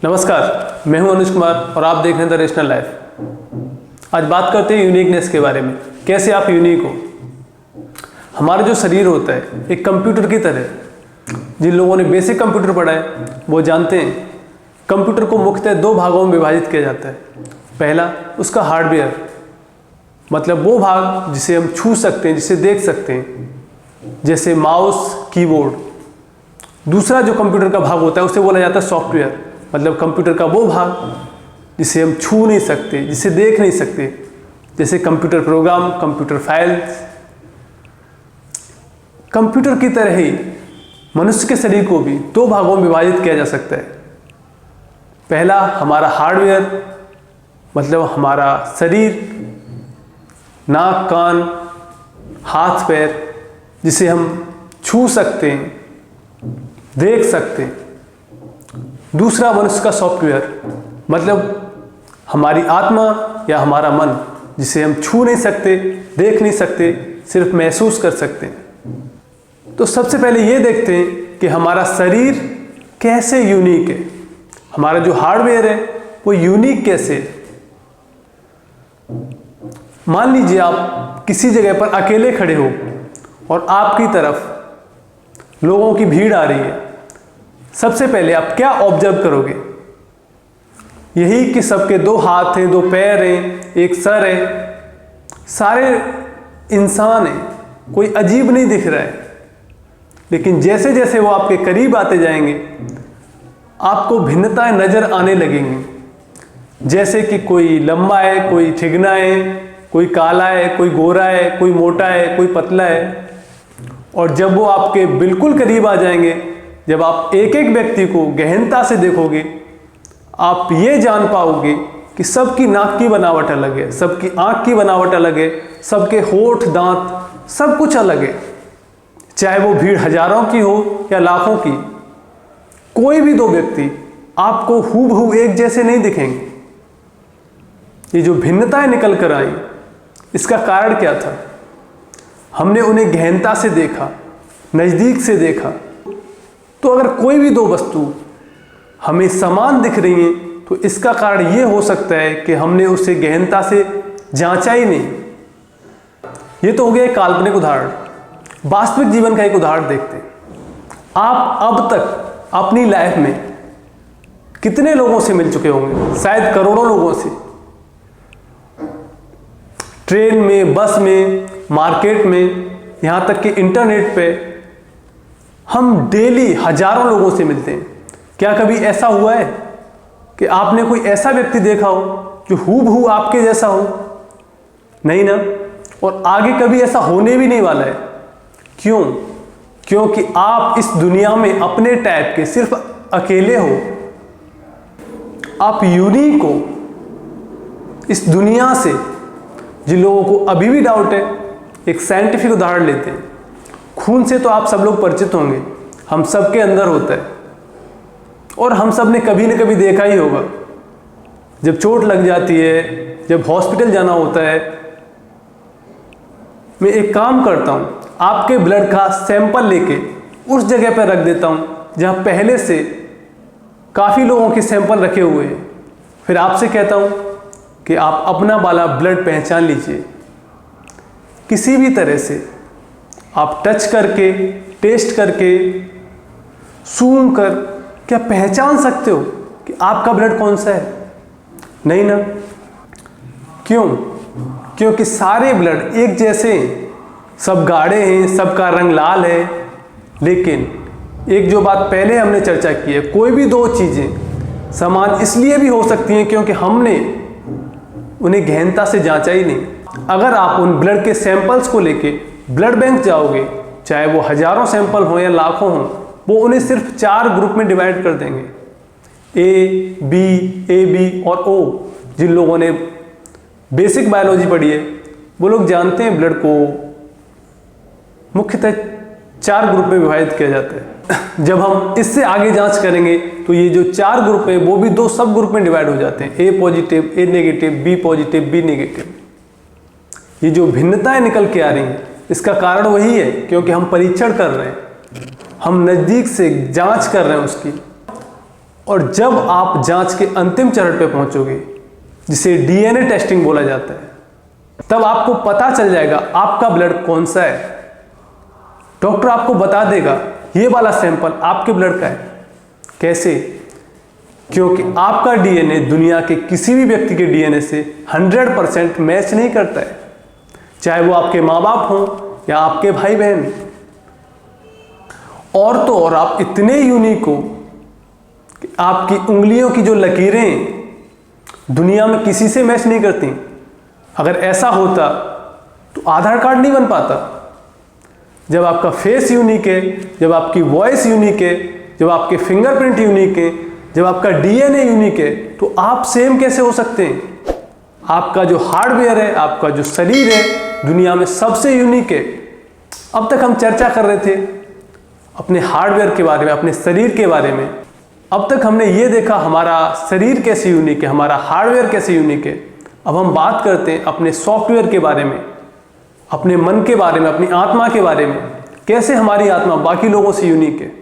नमस्कार, मैं हूं अनुज कुमार और आप देख रहे हैं द रेशनल लाइफ। आज बात करते हैं यूनिकनेस के बारे में, कैसे आप यूनिक हो। हमारा जो शरीर होता है एक कंप्यूटर की तरह है। जिन लोगों ने बेसिक कंप्यूटर पढ़ा है वो जानते हैं कंप्यूटर को मुख्यतः दो भागों में विभाजित किया जाता है। पहला उसका हार्डवेयर, मतलब वो भाग जिसे हम छू सकते हैं, जिसे देख सकते हैं, जैसे माउस, कीबोर्ड। दूसरा जो कंप्यूटर का भाग होता है उसे बोला जाता है सॉफ्टवेयर, मतलब कंप्यूटर का वो भाग जिसे हम छू नहीं सकते, जिसे देख नहीं सकते, जैसे computer program, computer files. Computer की तरह ही मनुष्य के शरीर को भी दो भागों में विभाजित किया जा सकता है। पहला हमारा हार्डवेयर, मतलब हमारा शरीर, नाक, कान, हाथ, पैर, जिसे हम छू सकते हैं, देख सकते हैं। दूसरा मनुष्य का सॉफ्टवेयर, मतलब हमारी आत्मा या हमारा मन, जिसे हम छू नहीं सकते, देख नहीं सकते, सिर्फ महसूस कर सकते हैं। तो सबसे पहले ये देखते हैं कि हमारा शरीर कैसे यूनिक है। हमारा जो हार्डवेयर है वो यूनिक कैसे है। मान लीजिए आप किसी जगह पर अकेले खड़े हो और आपकी तरफ लोगों की भीड़ आ रही है। सबसे पहले आप क्या ऑब्जर्व करोगे? यही कि सबके दो हाथ हैं, दो पैर हैं, एक सर है, सारे इंसान हैं, कोई अजीब नहीं दिख रहा है। लेकिन जैसे जैसे वो आपके करीब आते जाएंगे आपको भिन्नताएं नजर आने लगेंगी। जैसे कि कोई लंबा है, कोई ठिगना है, कोई काला है, कोई गोरा है, कोई मोटा है, कोई पतला है। और जब वो आपके बिल्कुल करीब आ जाएंगे, जब आप एक एक व्यक्ति को गहनता से देखोगे, आप ये जान पाओगे कि सबकी नाक की बनावट अलग है, सबकी आंख की बनावट अलग है, सबके होठ, दांत, सब कुछ अलग है। चाहे वो भीड़ हजारों की हो या लाखों की, कोई भी दो व्यक्ति आपको हूबहू एक जैसे नहीं दिखेंगे। ये जो भिन्नताएं निकल कर आई, इसका कारण क्या था? हमने उन्हें गहनता से देखा, नजदीक से देखा। तो अगर कोई भी दो वस्तु हमें समान दिख रही है तो इसका कारण यह हो सकता है कि हमने उसे गहनता से जांचा ही नहीं। ये तो हो गया एक काल्पनिक उदाहरण। वास्तविक जीवन का एक उदाहरण देखते हैं। आप अब तक अपनी लाइफ में कितने लोगों से मिल चुके होंगे? शायद करोड़ों लोगों से। ट्रेन में, बस में, मार्केट में, यहां तक कि इंटरनेट पे हम डेली हजारों लोगों से मिलते हैं। क्या कभी ऐसा हुआ है कि आपने कोई ऐसा व्यक्ति देखा हो जो हूबहू आपके जैसा हो? नहीं ना। और आगे कभी ऐसा होने भी नहीं वाला है। क्यों? क्योंकि आप इस दुनिया में अपने टाइप के सिर्फ अकेले हो। आप यूनिक हो इस दुनिया से। जिन लोगों को अभी भी डाउट है, एक साइंटिफिक उदाहरण लेते हैं। खून से तो आप सब लोग परिचित होंगे, हम सब के अंदर होता है और हम सब ने कभी न कभी देखा ही होगा। जब चोट लग जाती है, जब हॉस्पिटल जाना होता है, मैं एक काम करता हूं, आपके ब्लड का सैंपल लेके उस जगह पर रख देता हूं जहां पहले से काफी लोगों के सैंपल रखे हुए हैं। फिर आपसे कहता हूं कि आप अपना वाला ब्लड पहचान लीजिए। किसी भी तरह से आप टच करके, टेस्ट करके, सूंघ कर क्या पहचान सकते हो कि आपका ब्लड कौन सा है? नहीं ना। क्यों? क्योंकि सारे ब्लड एक जैसे हैं, सब गाढ़े हैं, सबका रंग लाल है। लेकिन एक जो बात पहले हमने चर्चा की है, कोई भी दो चीजें समान इसलिए भी हो सकती हैं क्योंकि हमने उन्हें गहनता से जांचा ही नहीं। अगर आप उन ब्लड के सैंपल्स को लेके ब्लड बैंक जाओगे, चाहे वो हजारों सैंपल हो या लाखों हो, वो उन्हें सिर्फ 4 ग्रुप में डिवाइड कर देंगे, ए बी और ओ। जिन लोगों ने बेसिक बायोलॉजी पढ़ी है वो लोग जानते हैं ब्लड को मुख्यतः 4 ग्रुप में विभाजित किया जाता है। जब हम इससे आगे जांच करेंगे तो ये जो 4 ग्रुप है वो भी 2 सब ग्रुप में डिवाइड हो जाते हैं, A positive, A negative, B positive, B negative. ये जो भिन्नताएं निकल के आ रही हैं इसका कारण वही है क्योंकि हम परीक्षण कर रहे हैं, हम नज़दीक से जांच कर रहे हैं उसकी। और जब आप जांच के अंतिम चरण पे पहुंचोगे, जिसे डीएनए टेस्टिंग बोला जाता है, तब आपको पता चल जाएगा आपका ब्लड कौन सा है। डॉक्टर आपको बता देगा ये वाला सैंपल आपके ब्लड का है। कैसे? क्योंकि आपका डीएनए दुनिया के किसी भी व्यक्ति के डीएनए से 100% मैच नहीं करता है, चाहे वो आपके माँ बाप हों या आपके भाई बहन। और तो और आप इतने यूनिक हो कि आपकी उंगलियों की जो लकीरें दुनिया में किसी से मैच नहीं करती। अगर ऐसा होता तो आधार कार्ड नहीं बन पाता। जब आपका फेस यूनिक है, जब आपकी वॉइस यूनिक है, जब आपके फिंगरप्रिंट यूनिक है, जब आपका डीएनए यूनिक है, तो आप सेम कैसे हो सकते हैं? आपका जो हार्डवेयर है, आपका जो शरीर है, दुनिया में सबसे यूनिक है। अब तक हम चर्चा कर रहे थे अपने हार्डवेयर के बारे में, अपने शरीर के बारे में। अब तक हमने ये देखा हमारा शरीर कैसे यूनिक है, हमारा हार्डवेयर कैसे यूनिक है। अब हम बात करते हैं अपने सॉफ्टवेयर के बारे में, अपने मन के बारे में, अपनी आत्मा के बारे में। कैसे हमारी आत्मा बाकी लोगों से यूनिक है।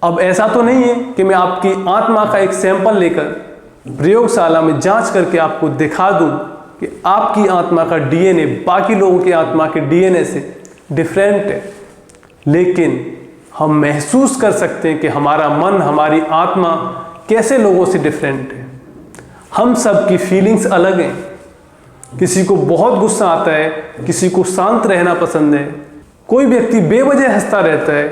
अब ऐसा तो नहीं है कि मैं आपकी आत्मा का एक सैंपल लेकर प्रयोगशाला में जांच करके आपको दिखा दूं कि आपकी आत्मा का डीएनए बाकी लोगों की आत्मा के डीएनए से डिफरेंट है। लेकिन हम महसूस कर सकते हैं कि हमारा मन, हमारी आत्मा कैसे लोगों से डिफरेंट है। हम सब की फीलिंग्स अलग हैं। किसी को बहुत गुस्सा आता है, किसी को शांत रहना पसंद है, कोई व्यक्ति बेवजह हंसता रहता है,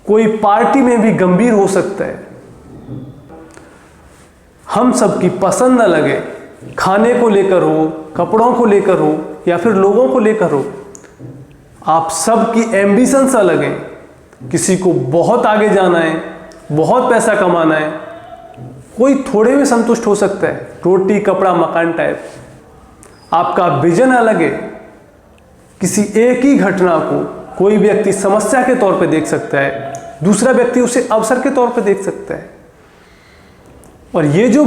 कोई पार्टी में भी गंभीर हो सकता है। हम सब की पसंद अलग है, खाने को लेकर हो, कपड़ों को लेकर हो या फिर लोगों को लेकर हो। आप सब की एम्बिशंस अलग हैं। किसी को बहुत आगे जाना है, बहुत पैसा कमाना है, कोई थोड़े में संतुष्ट हो सकता है, रोटी कपड़ा मकान टाइप। आपका विजन अलग है। किसी एक ही घटना को कोई व्यक्ति समस्या के तौर पे देख सकता है, दूसरा व्यक्ति उसे अवसर के तौर पे देख सकता है। और ये जो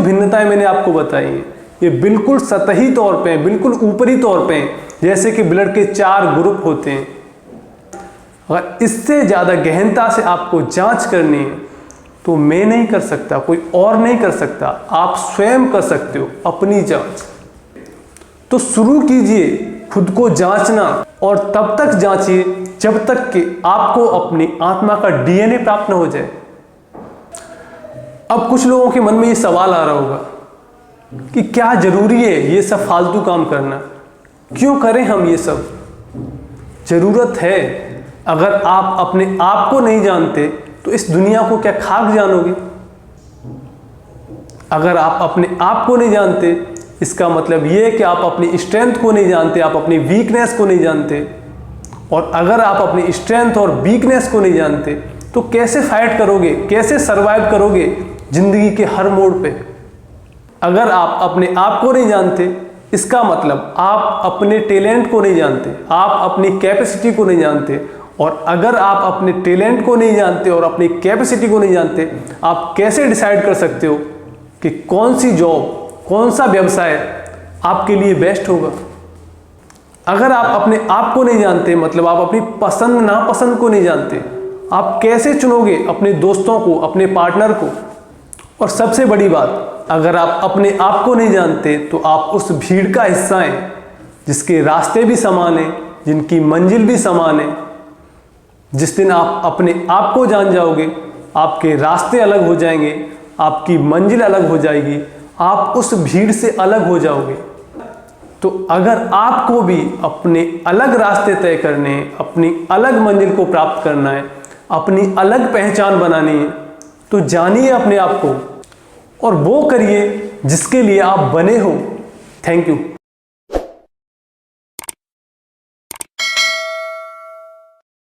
भिन्नताएं मैंने आपको बताई हैं, ये बिल्कुल सतही तौर पे, बिल्कुल ऊपरी तौर पे, जैसे कि ब्लड के 4 ग्रुप होते हैं। अगर इससे ज़्यादा गहनता से आपको जांच करनी है तो मैं नहीं कर सकता, कोई और नहीं कर सकता, आप स्वयं कर सकते हो अपनी जांच। तो शुरू कीजिए खुद को जांचना और तब तक जांचिए जब तक कि आपको अपनी आत्मा का डीएनए प्राप्त न हो जाए। अब कुछ लोगों के मन में ये सवाल आ रहा होगा कि क्या जरूरी है ये सब फालतू काम करना, क्यों करें हम ये सब? जरूरत है। अगर आप अपने आप को नहीं जानते तो इस दुनिया को क्या खाक जानोगे? अगर आप अपने आप को नहीं जानते, इसका मतलब यह है कि आप अपनी स्ट्रेंथ को नहीं जानते, आप अपनी वीकनेस को नहीं जानते। और अगर आप अपनी स्ट्रेंथ और वीकनेस को नहीं जानते तो कैसे फाइट करोगे, कैसे सरवाइव करोगे जिंदगी के हर मोड़ पे? अगर आप अपने आप को नहीं जानते, इसका मतलब आप अपने टैलेंट को नहीं जानते, आप अपनी कैपेसिटी को नहीं जानते। और अगर आप अपने टैलेंट को नहीं जानते और अपनी कैपेसिटी को नहीं जानते, आप कैसे डिसाइड कर सकते हो कि कौन सी जॉब, कौन सा व्यवसाय आपके लिए बेस्ट होगा? अगर आप अपने आप को नहीं जानते, मतलब आप अपनी पसंद नापसंद को नहीं जानते, आप कैसे चुनोगे अपने दोस्तों को, अपने पार्टनर को? और सबसे बड़ी बात, अगर आप अपने आप को नहीं जानते तो आप उस भीड़ का हिस्सा हैं जिसके रास्ते भी समान हैं, जिनकी मंजिल भी समान है। जिस दिन आप अपने आप को जान जाओगे, आपके रास्ते अलग हो जाएंगे, आपकी मंजिल अलग हो जाएगी, आप उस भीड़ से अलग हो जाओगे। तो अगर आपको भी अपने अलग रास्ते तय करने हैं, अपनी अलग मंजिल को प्राप्त करना है, अपनी अलग पहचान बनानी है, तो जानिए अपने आप को और वो करिए जिसके लिए आप बने हो। Thank you.